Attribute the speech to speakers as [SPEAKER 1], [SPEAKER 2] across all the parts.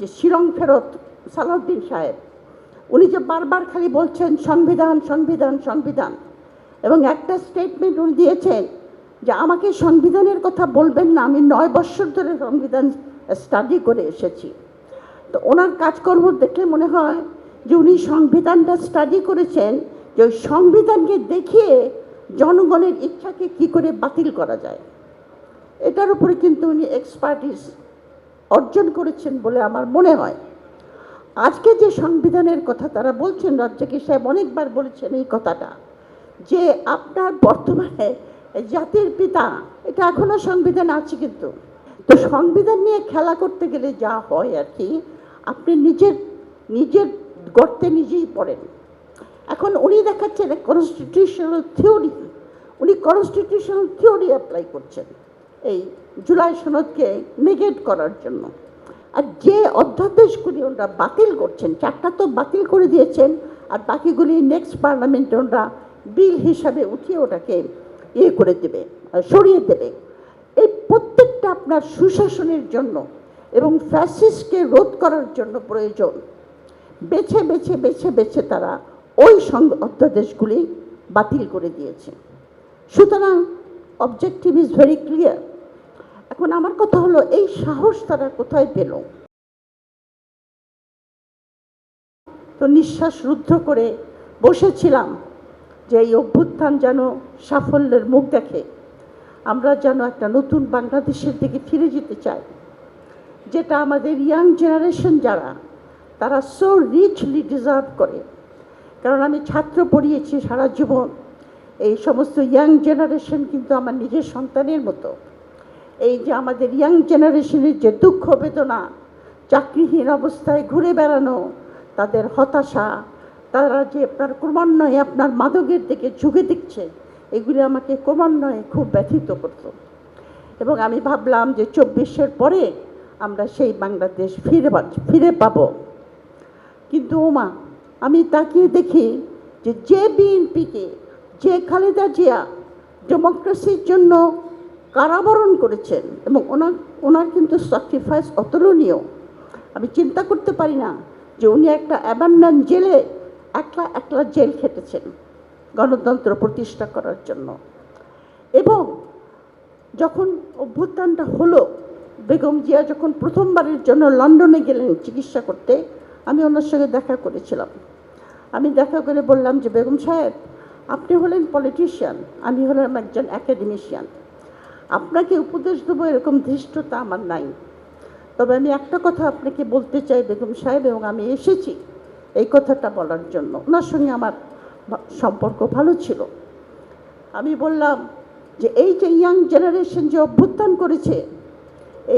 [SPEAKER 1] যে শিলং ফেরত সালাউদ্দিন সাহেব উনি যে বারবার খালি বলছেন সংবিধান সংবিধান সংবিধান, এবং একটা স্টেটমেন্ট উনি দিয়েছেন যে আমাকে সংবিধানের কথা বলবেন না, আমি 9 বছর ধরে সংবিধান স্টাডি করে এসেছি। তো ওনার কাজকর্ম দেখলে মনে হয় যে উনি সংবিধানটা স্টাডি করেছেন, যে ওই সংবিধানকে দেখিয়ে জনগণের ইচ্ছাকে কি করে বাতিল করা যায়, এটার উপরে কিন্তু উনি এক্সপার্টিস অর্জন করেছেন বলে আমার মনে হয়। আজকে যে সংবিধানের কথা তারা বলছেন, রাজ্জাকি সাহেব অনেকবার বলেছেন এই কথাটা, যে আপনার বর্তমানে জাতির পিতা এটা এখনো সংবিধান আছে, কিন্তু তো সংবিধান নিয়ে খেলা করতে গেলে যা হয় আর কি, আপনি নিজের গর্তে নিজেই পড়েন। এখন উনি দেখাচ্ছেন কনস্টিটিউশনাল থিওরি, উনি কনস্টিটিউশনাল থিওরি অ্যাপ্লাই করছেন এই জুলাই সনদকে নেগেট করার জন্য। আর যে অধ্যাদেশগুলি ওনারা বাতিল করছেন, 4টা তো বাতিল করে দিয়েছেন, আর বাকিগুলি নেক্সট পার্লামেন্টে ওনারা বিল হিসাবে উঠিয়ে ওটাকে করে দেবে, সরিয়ে দেবে। এই প্রত্যেকটা আপনার সুশাসনের জন্য এবং ফ্যাসিস্টকে রোধ করার জন্য প্রয়োজন। বেছে বেছে বেছে বেছে তারা ওই অধ্যাদেশগুলি বাতিল করে দিয়েছে। সুতরাং অবজেক্টিভ ইজ ভেরি ক্লিয়ার। এখন আমার কথা হলো, এই সাহস তারা কোথায় পেল? তো নিঃশ্বাস রুদ্ধ করে বসেছিলাম যে এই অভ্যুত্থান যেন সাফল্যের মুখ দেখে, আমরা যেন একটা নতুন বাংলাদেশের দিকে ফিরে যেতে চাই, যেটা আমাদের ইয়াং জেনারেশন যারা তারা সো রিচলি ডিজার্ভ করে। কারণ আমি ছাত্র পড়িয়েছি সারা জীবন, এই সমস্ত ইয়াং জেনারেশন কিন্তু আমার নিজের সন্তানের মতো। এই যে আমাদের ইয়াং জেনারেশনের যে দুঃখ বেদনা, চাকরিহীন অবস্থায় ঘুরে বেড়ানো, তাদের হতাশা, তারা যে আপনার ক্রমান্বয়ে আপনার মাদকের দিকে ঝুঁকে দিচ্ছে, এগুলি আমাকে ক্রমান্বয়ে খুব ব্যথিত করত। এবং আমি ভাবলাম যে 24-এর পরে আমরা সেই বাংলাদেশ ফিরে পাব। কিন্তু ওমা, আমি তাকিয়ে দেখি যে বিএনপিকে, যে খালেদা জিয়া ডেমোক্রেসির জন্য কারাবরণ করেছেন, এবং ওনার কিন্তু স্যাক্রিফাইস অতুলনীয়। আমি চিন্তা করতে পারি না যে উনি একটা অ্যাবান্ডান জেলে একলা জেল খেটেছেন গণতন্ত্র প্রতিষ্ঠা করার জন্য। এবং যখন অভ্যুত্থানটা হলো, বেগম জিয়া যখন প্রথমবারের জন্য লন্ডনে গেলেন চিকিৎসা করতে, আমি ওনার সঙ্গে দেখা করেছিলাম। আমি দেখা করে বললাম যে বেগম সাহেব, আপনি হলেন পলিটিশিয়ান, আমি হলাম একজন অ্যাকাডেমিশিয়ান, আপনাকে উপদেশ দেবো এরকম ধৃষ্টতা আমার নাই। তবে আমি একটা কথা আপনাকে বলতে চাই বেগম সাহেব, এবং আমি এসেছি এই কথাটা বলার জন্য। ওনার সঙ্গে আমার সম্পর্ক ভালো ছিল। আমি বললাম যে এই যে ইয়াং জেনারেশন যে অভ্যুত্থান করেছে,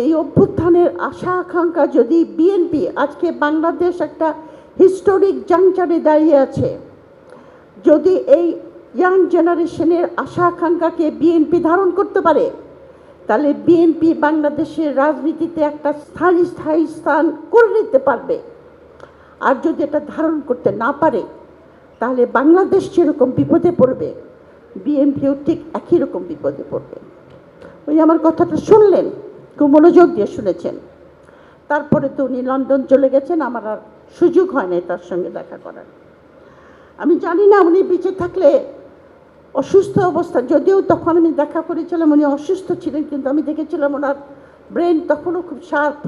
[SPEAKER 1] এই অভ্যুত্থানের আশা আকাঙ্ক্ষা যদি বিএনপি, আজকে বাংলাদেশ একটা হিস্টোরিক জাংচারে দাঁড়িয়ে আছে, যদি এই ইয়াং জেনারেশনের আশা আকাঙ্ক্ষাকে বিএনপি ধারণ করতে পারে, তাহলে বিএনপি বাংলাদেশের রাজনীতিতে একটা স্থায়ী স্থান করে নিতে পারবে। আর যদি এটা ধারণ করতে না পারে, তাহলে বাংলাদেশ যেরকম বিপদে পড়বে, বিএনপিও ঠিক একই রকম বিপদে পড়বে। ওই আমার কথাটা শুনলেন, খুব মনোযোগ দিয়ে শুনেছেন। তারপরে তো উনি লন্ডন চলে গেছেন, আমার আর সুযোগ হয় নাই তার সঙ্গে দেখা করার। আমি জানি না উনি বেঁচে থাকলে, অসুস্থ অবস্থা, যদিও তখন আমি দেখা করেছিলাম উনি অসুস্থ ছিলেন, কিন্তু আমি দেখেছিলাম ওনার ব্রেন তখনও খুব শার্প,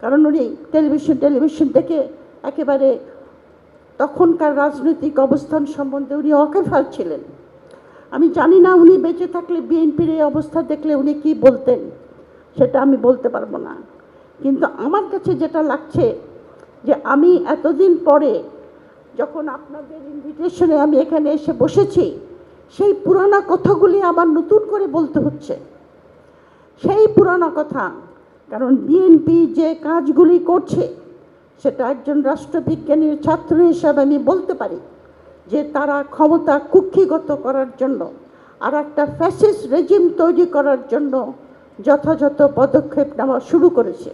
[SPEAKER 1] কারণ উনি টেলিভিশন থেকে একেবারে তখনকার রাজনৈতিক অবস্থান সম্বন্ধে উনি ওয়াকিবহাল ছিলেন। আমি জানি না উনি বেঁচে থাকলে বিএনপির এই অবস্থা দেখলে উনি কি বলতেন, সেটা আমি বলতে পারবো না। কিন্তু আমার কাছে যেটা লাগছে, যে আমি এতদিন পরে যখন আপনাদের ইনভিটেশনে আমি এখানে এসে বসেছি, সেই পুরানো কথাগুলি আবার নতুন করে বলতে হচ্ছে, সেই পুরানো কথা। কারণ বিএনপি যে কাজগুলি করছে, সেটা একজন রাষ্ট্রবিজ্ঞানীর ছাত্র হিসাবে আমি বলতে পারি যে তারা ক্ষমতা কুক্ষিগত করার জন্য আর একটা ফ্যাসিস্ট রেজিম তৈরি করার জন্য যথাযথ পদক্ষেপ নেওয়া শুরু করেছে।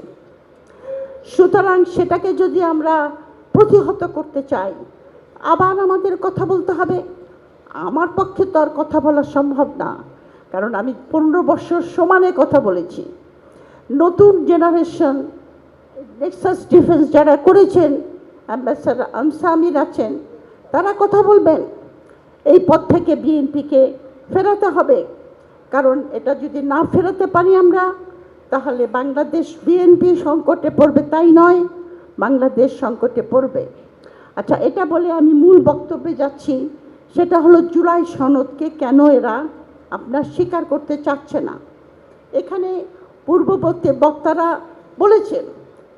[SPEAKER 1] সুতরাং সেটাকে যদি আমরা প্রতিহত করতে চাই, আবার আমাদের কথা বলতে হবে। আমার পক্ষে তো আর কথা বলা সম্ভব না, কারণ আমি 15 বছর সমানে কথা বলেছি। নতুন জেনারেশন নেক্সাস ডিফেন্স যারা করেছেন, অ্যাম্বাসাডার আনসামির আছেন, তারা কথা বলবেন। এই পথ থেকে বিএনপিকে ফেরাতে হবে, কারণ এটা যদি না ফেরাতে পারি আমরা, তাহলে বাংলাদেশ বিএনপি সংকটে পড়বে, তাই নয় বাংলাদেশ সংকটে পড়বে। আচ্ছা, এটা বলে আমি মূল বক্তব্যে যাচ্ছি, সেটা হলো জুলাই সনদকে কেন এরা আপনার স্বীকার করতে চাচ্ছে না। এখানে পূর্ববর্তী বক্তারা বলেছেন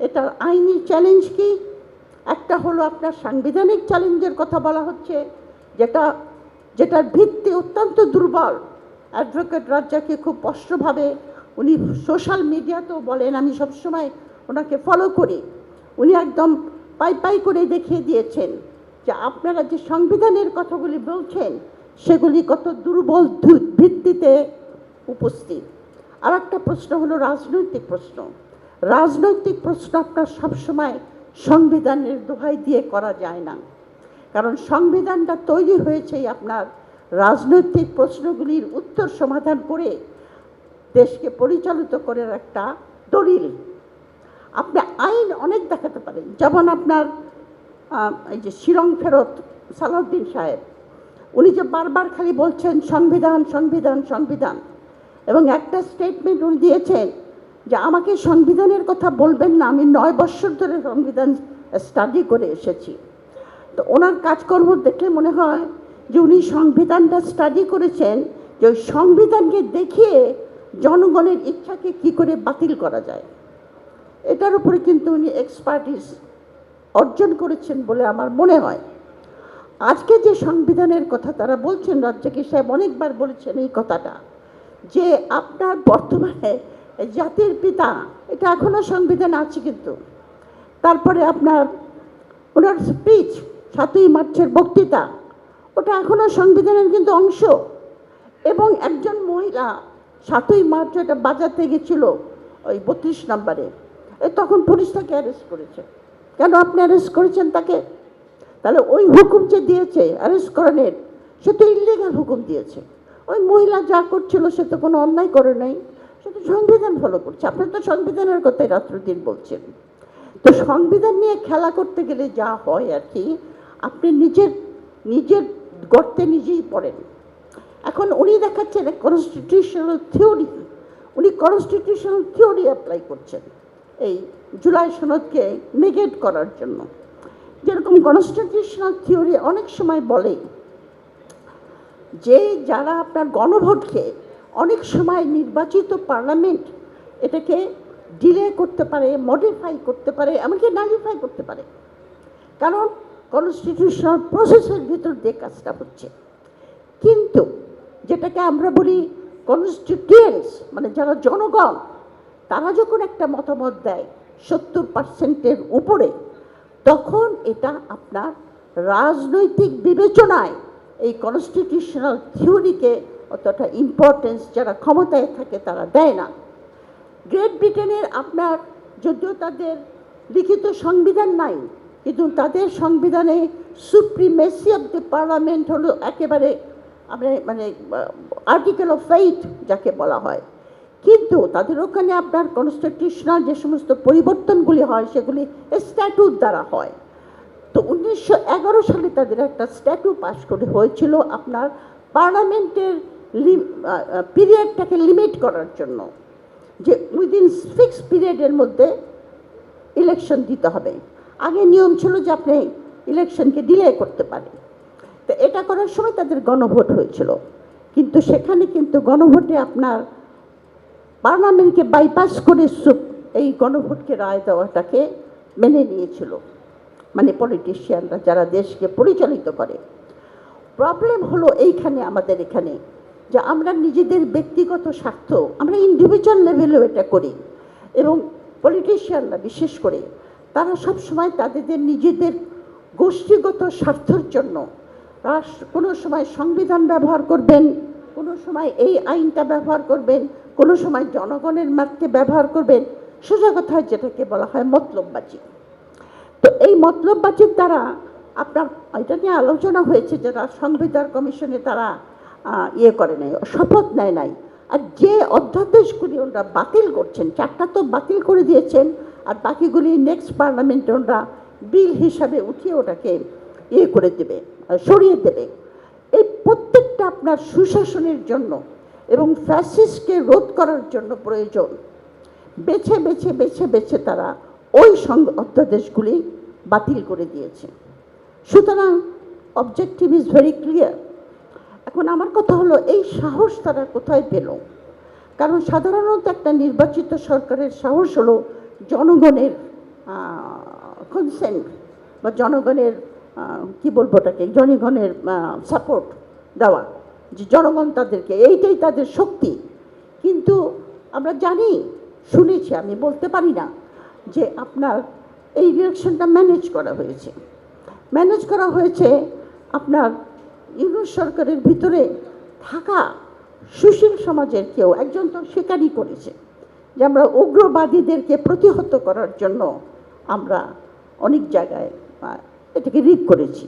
[SPEAKER 1] এটার আইনি চ্যালেঞ্জ কি। একটা হলো আপনার সাংবিধানিক চ্যালেঞ্জের কথা বলা হচ্ছে, যেটার ভিত্তি অত্যন্ত দুর্বল। অ্যাডভোকেট রাজ্জাককে খুব স্পষ্টভাবে উনি সোশ্যাল মিডিয়াতেও বলেন, আমি সবসময় ওনাকে ফলো করি, উনি একদম পাই করে দেখিয়ে দিয়েছেন যে আপনারা যে সংবিধানের কথাগুলি বলছেন সেগুলি কত দুর্বল ভিত্তিতে উপস্থিত। আর একটা প্রশ্ন হলো রাজনৈতিক প্রশ্ন। রাজনৈতিক প্রশ্ন আপনার সবসময় সংবিধানের দোহাই দিয়ে করা যায় না, কারণ সংবিধানটা তৈরি হয়েছে আপনার রাজনৈতিক প্রশ্নগুলির উত্তর সমাধান করে দেশকে পরিচালিত করার একটা দলিল। আপনি আইন অনেক দেখাতে পারেন, যেমন আপনার এই যে শিলং ফেরত সালাউদ্দিন সাহেব, উনি যে বারবার খালি বলছেন সংবিধান সংবিধান সংবিধান, এবং একটা স্টেটমেন্ট উনি দিয়েছেন যে আমাকে সংবিধানের কথা বলবেন না, আমি 9 বছর ধরে সংবিধান স্টাডি করে এসেছি। তো ওনার কাজকর্ম দেখলে মনে হয় যে উনি সংবিধানটা স্টাডি করেছেন, যে ওই সংবিধানকে দেখিয়ে জনগণের ইচ্ছাকে কি করে বাতিল করা যায়, এটার উপরে কিন্তু উনি এক্সপার্টিস অর্জন করেছেন বলে আমার মনে হয়। আজকে যে সংবিধানের কথা তারা বলছেন, রাজ্জাকি সাহেব অনেকবার বলেছেন এই কথাটা, যে আপনার বর্তমানে জাতির পিতা এটা এখনও সংবিধান আছে, কিন্তু তারপরে আপনার ওনার স্পিচ 7ই মার্চের বক্তৃতা, ওটা এখনও সংবিধানের কিন্তু অংশ। এবং একজন মহিলা 7ই মার্চ এটা বাজাতে গেছিল ওই 32 নম্বরে, তখন পুলিশ তাকে অ্যারেস্ট করেছে। কেন আপনি অ্যারেস্ট করেছেন তাকে? তাহলে ওই হুকুম যে দিয়েছে অ্যারেস্ট করানোর, সে তো ইলিগাল হুকুম দিয়েছে। ওই মহিলা যা করছিল সে তো কোনো অন্যায় করে নাই, সে তো সংবিধান ফলো করছে। আপনি তো সংবিধানের কথাই রাত্রদিন বলছেন। তো সংবিধান নিয়ে খেলা করতে গেলে যা হয় আর কি, আপনি নিজের গর্তে নিজেই পড়েন। এখন উনি দেখাচ্ছেন কনস্টিটিউশনাল থিওরি, উনি কনস্টিটিউশনাল থিওরি অ্যাপ্লাই করছেন এই জুলাই সনদকে নেগেট করার জন্য। যেরকম কনস্টিটিউশনাল থিওরি অনেক সময় বলে যে যারা আপনার গণভোটকে অনেক সময় নির্বাচিত পার্লামেন্ট এটাকে ডিলে করতে পারে, মডিফাই করতে পারে, এমনকি নালিফাই করতে পারে, কারণ কনস্টিটিউশনাল প্রসেসের ভিতর দিয়ে কাজটা হচ্ছে। কিন্তু যেটাকে আমরা বলি কনস্টিটিউয়েন্টস, মানে যারা জনগণ, তারা যখন একটা মতামত দেয় 70%-এর উপরে, তখন এটা আপনার রাজনৈতিক বিবেচনায় এই কনস্টিটিউশনাল থিওরিকে অতটা ইম্পর্টেন্স যারা ক্ষমতায় থাকে তারা দেয় না। গ্রেট ব্রিটেনের আপনার যদিও তাদের লিখিত সংবিধান নাই, কিন্তু তাদের সংবিধানে সুপ্রিমেসি অফ দ্য পার্লামেন্ট হলো একেবারে মানে আর্টিকেল অফ ফেইথ যাকে বলা হয়। কিন্তু তাদের ওখানে আপনার কনস্টিটিউশনাল যে সমস্ত পরিবর্তনগুলি হয় সেগুলি স্ট্যাটুট দ্বারা হয়। তো 1911 সালে তাদের একটা স্ট্যাটু পাস করে হয়েছিল আপনার পার্লামেন্টের পিরিয়ডটাকে লিমিট করার জন্য, যে উইদিন ফিক্স পিরিয়ডের মধ্যে ইলেকশন দিতে হবে। আগে নিয়ম ছিল যে আপনি ইলেকশনকে ডিলে করতে পারেন। তো এটা করার সময় তাদের গণভোট হয়েছিল, কিন্তু সেখানে কিন্তু গণভোটে আপনার পার্লামেন্টকে বাইপাস করে এই গণভোটকে রায় দেওয়াটাকে মেনে নিয়েছিল, মানে পলিটিশিয়ানরা যারা দেশকে পরিচালিত করে। প্রবলেম হলো এইখানে আমাদের এখানে যে আমরা নিজেদের ব্যক্তিগত স্বার্থ, আমরা ইন্ডিভিজুয়াল লেভেলেও এটা করি, এবং পলিটিশিয়ানরা বিশেষ করে তারা সব সময় তাদের নিজেদের গোষ্ঠীগত স্বার্থের জন্য কোনো সময় সংবিধান ব্যবহার করবেন, কোনো সময় এই আইনটা ব্যবহার করবেন, কোনো সময় জনগণের মতকে ব্যবহার করবেন। সোজা কথায় যেটাকে বলা হয় মতলববাজি। তো এই মতলববাজির দ্বারা আপনার এটা নিয়ে আলোচনা হয়েছে, যারা সংবিধান কমিশনে তারা করে নাই, শপথ নেয় নাই। আর যে অধ্যাদেশগুলি ওনারা বাতিল করছেন, 4টা তো বাতিল করে দিয়েছেন, আর বাকিগুলি নেক্সট পার্লামেন্টে ওনারা বিল হিসাবে উঠিয়ে ওটাকে করে দেবে, সরিয়ে দেবে। এই প্রত্যেকটা আপনার সুশাসনের জন্য এবং ফ্যাসিস্টকে রোধ করার জন্য প্রয়োজন। বেছে বেছে বেছে বেছে তারা ওই অধ্যাদেশগুলি বাতিল করে দিয়েছে। সুতরাং অবজেক্টিভ ইজ ভেরি ক্লিয়ার। এখন আমার কথা হলো, এই সাহস তারা কোথায় পেল? কারণ সাধারণত একটা নির্বাচিত সরকারের সাহস হলো জনগণের কনসেন্ট বা জনগণের কি বলবো ওটাকে, জনগণের সাপোর্ট দেওয়া, যে জনগণ তাদেরকে, এইটাই তাদের শক্তি। কিন্তু আমরা জানি, শুনেছি, আমি বলতে পারি না যে আপনার এই ইলেকশনটা ম্যানেজ করা হয়েছে আপনার ইউনুস সরকারের ভিতরে থাকা সুশীল সমাজের কেউ একজন তো স্বীকারই করেছে যে আমরা উগ্রবাদীদেরকে প্রতিহত করার জন্য আমরা অনেক জায়গায় এটাকে রিড করেছি।